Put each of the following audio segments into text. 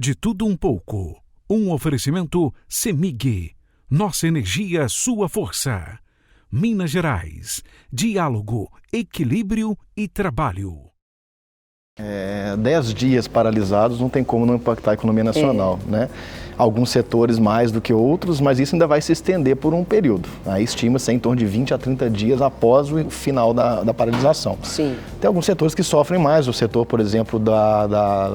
De tudo um pouco. Um oferecimento CEMIG. Nossa energia, sua força. Minas Gerais. Diálogo, equilíbrio e trabalho. 10 dias paralisados não tem como não impactar a economia nacional, né? Alguns setores mais do que outros, mas isso ainda vai se estender por um período. Aí estima-se em torno de 20 a 30 dias após o final da paralisação. Sim. Tem alguns setores que sofrem mais, o setor, por exemplo, da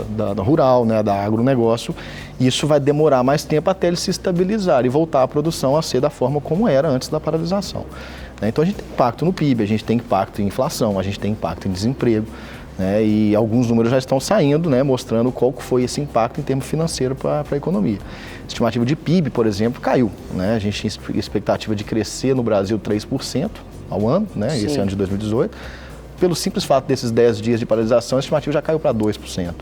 rural, né, da agronegócio. Isso vai demorar mais tempo até ele se estabilizar e voltar à produção a ser da forma como era antes da paralisação. Então a gente tem impacto no PIB, a gente tem impacto em inflação, a gente tem impacto em desemprego. E alguns números já estão saindo, mostrando qual foi esse impacto em termos financeiros para a economia. A estimativa de PIB, por exemplo, caiu. A gente tinha expectativa de crescer no Brasil 3% ao ano, esse ano de 2018. Pelo simples fato desses 10 dias de paralisação, a estimativa já caiu para 2%.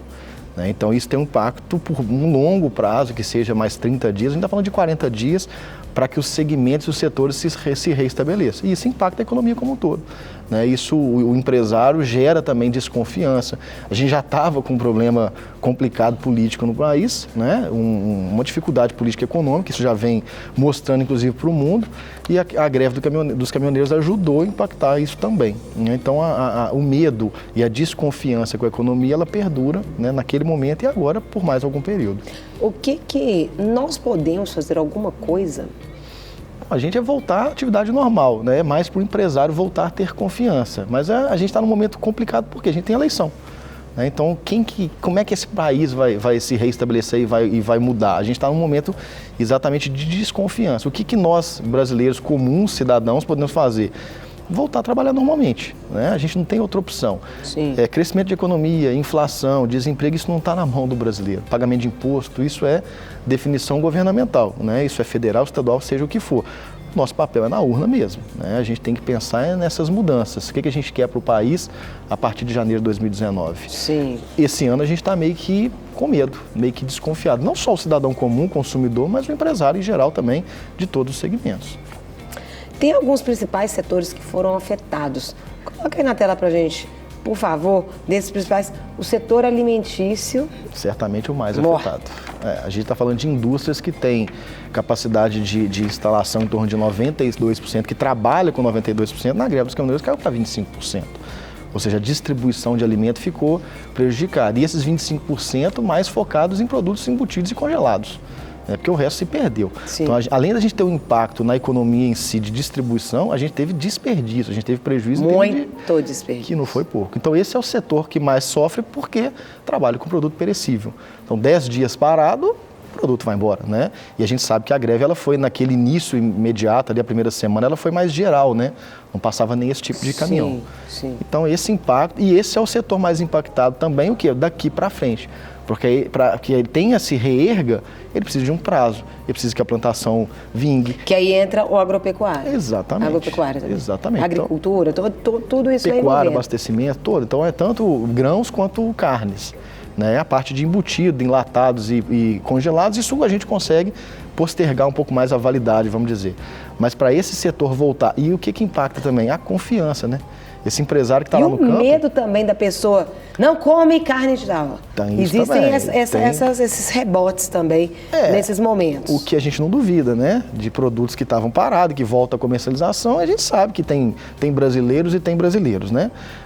Então isso tem um impacto por um longo prazo, que seja mais 30 dias, a gente está falando de 40 dias, para que os segmentos e os setores se reestabeleçam. E isso impacta a economia como um todo. Isso, o empresário gera também desconfiança. A gente já estava com um problema complicado político no país, uma dificuldade política e econômica, isso já vem mostrando inclusive para o mundo, e a greve dos caminhoneiros ajudou a impactar isso também. Então o medo e a desconfiança com a economia, ela perdura naquele momento e agora por mais algum período. O que nós podemos fazer alguma coisa? A gente é voltar à atividade normal, mais para o empresário voltar a ter confiança. Mas a gente está num momento complicado porque a gente tem eleição. Então, como é que esse país vai se reestabelecer e vai mudar? A gente está num momento exatamente de desconfiança. O que nós, brasileiros comuns, cidadãos, podemos fazer? Voltar a trabalhar normalmente, A gente não tem outra opção. Sim. Crescimento de economia, inflação, desemprego, isso não está na mão do brasileiro. Pagamento de imposto, isso é definição governamental, Isso é federal, estadual, seja o que for. Nosso papel é na urna mesmo, A gente tem que pensar nessas mudanças. O que a gente quer para o país a partir de janeiro de 2019? Sim. Esse ano a gente está meio que com medo, meio que desconfiado. Não só o cidadão comum, consumidor, mas o empresário em geral também, de todos os segmentos. Tem alguns principais setores que foram afetados. Coloca aí na tela para a gente, por favor, desses principais. O setor alimentício. Certamente o mais afetado. A gente está falando de indústrias que têm capacidade de instalação em torno de 92%, que trabalha com 92%, na greve dos caminhoneiros caiu para 25%. Ou seja, a distribuição de alimento ficou prejudicada. E esses 25% mais focados em produtos embutidos e congelados. Porque o resto se perdeu. Sim. Então, além da gente ter um impacto na economia em si de distribuição, a gente teve desperdício, a gente teve prejuízo. Muito desperdício. Que não foi pouco. Então, esse é o setor que mais sofre porque trabalha com produto perecível. Então, 10 dias parado, o produto vai embora, E a gente sabe que a greve, ela foi naquele início imediato, ali a primeira semana, ela foi mais geral, Não passava nem esse tipo de caminhão. Sim. Então, esse impacto, e esse é o setor mais impactado também, o quê? Daqui para frente. Porque para que ele tenha, se reerga, ele precisa de um prazo, ele precisa que a plantação vingue. Que aí entra o agropecuário. Exatamente. Agropecuária também. Exatamente. Agricultura, então, tudo isso vai pecuária, envolvendo. abastecimento, todo. Então é tanto grãos quanto carnes. A parte de embutido, enlatados e congelados, isso a gente consegue postergar um pouco mais a validade, vamos dizer. Mas para esse setor voltar, e o que impacta também? A confiança, Esse empresário que está lá no campo... E o medo também da pessoa, não come carne de tal. Existem esses rebotes também nesses momentos. O que a gente não duvida, de produtos que estavam parados, que voltam à comercialização, a gente sabe que tem brasileiros e tem brasileiros,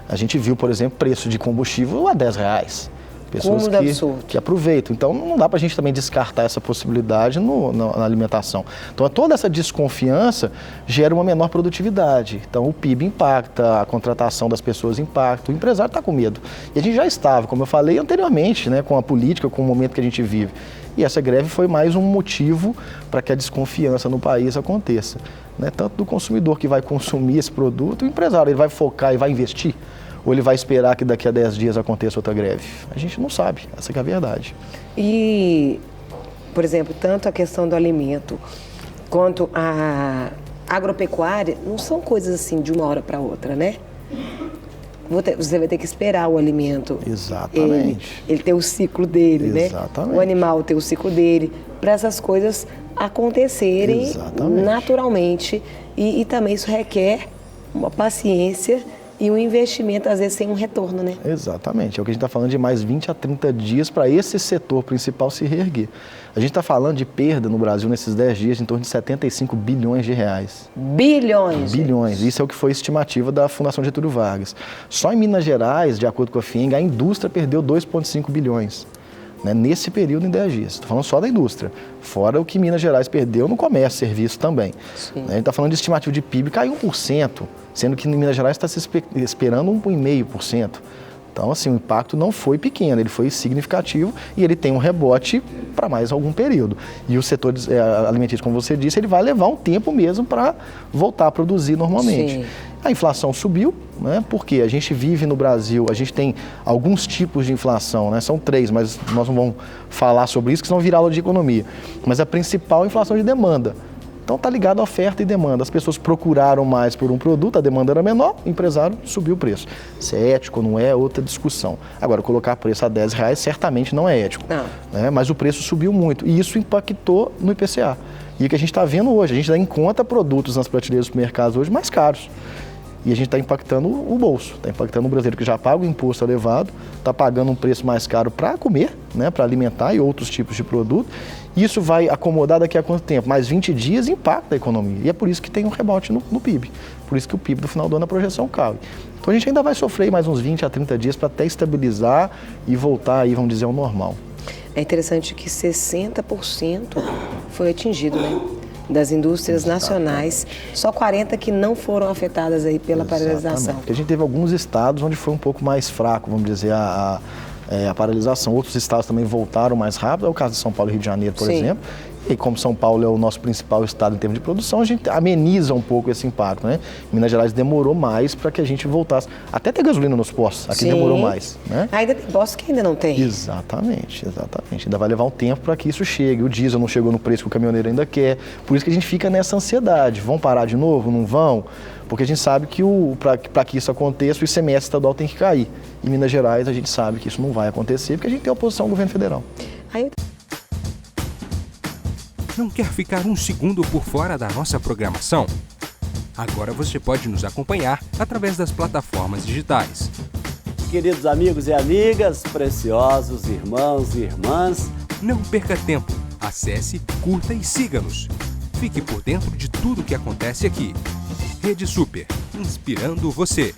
A gente viu, por exemplo, preço de combustível a R$10. Pessoas que aproveitam. Então, não dá para a gente também descartar essa possibilidade na alimentação. Então, toda essa desconfiança gera uma menor produtividade. Então, o PIB impacta, a contratação das pessoas impacta, o empresário está com medo. E a gente já estava, como eu falei anteriormente, com a política, com o momento que a gente vive. E essa greve foi mais um motivo para que a desconfiança no país aconteça. Tanto do consumidor que vai consumir esse produto, o empresário ele vai focar e vai investir. Ou ele vai esperar que daqui a 10 dias aconteça outra greve? A gente não sabe, essa que é a verdade. E, por exemplo, tanto a questão do alimento quanto a agropecuária não são coisas assim de uma hora para outra, Você vai ter que esperar o alimento. Exatamente. Ele ter o ciclo dele, Exatamente. O animal ter o ciclo dele, para essas coisas acontecerem naturalmente. E também isso requer uma paciência E um investimento, às vezes, sem um retorno, né? Exatamente. É o que a gente está falando de mais 20 a 30 dias para esse setor principal se reerguer. A gente está falando de perda no Brasil nesses 10 dias de em torno de 75 bilhões de reais. Bilhões? Bilhões. Isso é o que foi a estimativa da Fundação Getúlio Vargas. Só em Minas Gerais, de acordo com a FIENG, a indústria perdeu 2,5 bilhões. Né, nesse período em 10 dias. Estou falando só da indústria, fora o que Minas Gerais perdeu no comércio, serviço também. Né, a gente está falando de estimativa de PIB, caiu 1%, sendo que em Minas Gerais está se esperando 1,5%. Então, assim, o impacto não foi pequeno, ele foi significativo e ele tem um rebote para mais algum período. E o setor alimentício, como você disse, ele vai levar um tempo mesmo para voltar a produzir normalmente. Sim. A inflação subiu, né? Porque a gente vive no Brasil, a gente tem alguns tipos de inflação, né? São 3, mas nós não vamos falar sobre isso, que senão virar aula de economia. Mas a principal é a inflação de demanda. Então está ligado à oferta e demanda. As pessoas procuraram mais por um produto, a demanda era menor, o empresário subiu o preço. Se é ético ou não é outra discussão. Agora, colocar preço a R$10 certamente não é ético. Não. Né? Mas o preço subiu muito e isso impactou no IPCA. E o que a gente está vendo hoje, a gente dá em conta produtos nas prateleiras dos mercados hoje mais caros. E a gente está impactando o bolso, está impactando o brasileiro que já paga o imposto elevado, está pagando um preço mais caro para comer, né, para alimentar e outros tipos de produto. Isso vai acomodar daqui a quanto tempo? Mais 20 dias impacta a economia. E é por isso que tem um rebote no PIB. Por isso que o PIB do final do ano, a projeção cai. Então a gente ainda vai sofrer mais uns 20 a 30 dias para até estabilizar e voltar aí, vamos dizer, ao normal. É interessante que 60% foi atingido, né? Das indústrias nacionais, só 40 que não foram afetadas aí pela paralisação. Porque a gente teve alguns estados onde foi um pouco mais fraco, vamos dizer, a paralisação. Outros estados também voltaram mais rápido, é o caso de São Paulo e Rio de Janeiro, por exemplo. E como São Paulo é o nosso principal estado em termos de produção, a gente ameniza um pouco esse impacto, né? Minas Gerais demorou mais para que a gente voltasse. Até ter gasolina nos postos, aqui demorou mais, né? Ainda tem postos que ainda não tem. Exatamente, exatamente. Ainda vai levar um tempo para que isso chegue. O diesel não chegou no preço que o caminhoneiro ainda quer. Por isso que a gente fica nessa ansiedade. Vão parar de novo? Não vão? Porque a gente sabe que para que isso aconteça, o ICMS estadual tem que cair. Em Minas Gerais, a gente sabe que isso não vai acontecer, porque a gente tem oposição ao governo federal. Não quer ficar um segundo por fora da nossa programação? Agora você pode nos acompanhar através das plataformas digitais. Queridos amigos e amigas, preciosos irmãos e irmãs, não perca tempo. Acesse, curta e siga-nos. Fique por dentro de tudo o que acontece aqui. Rede Super, inspirando você.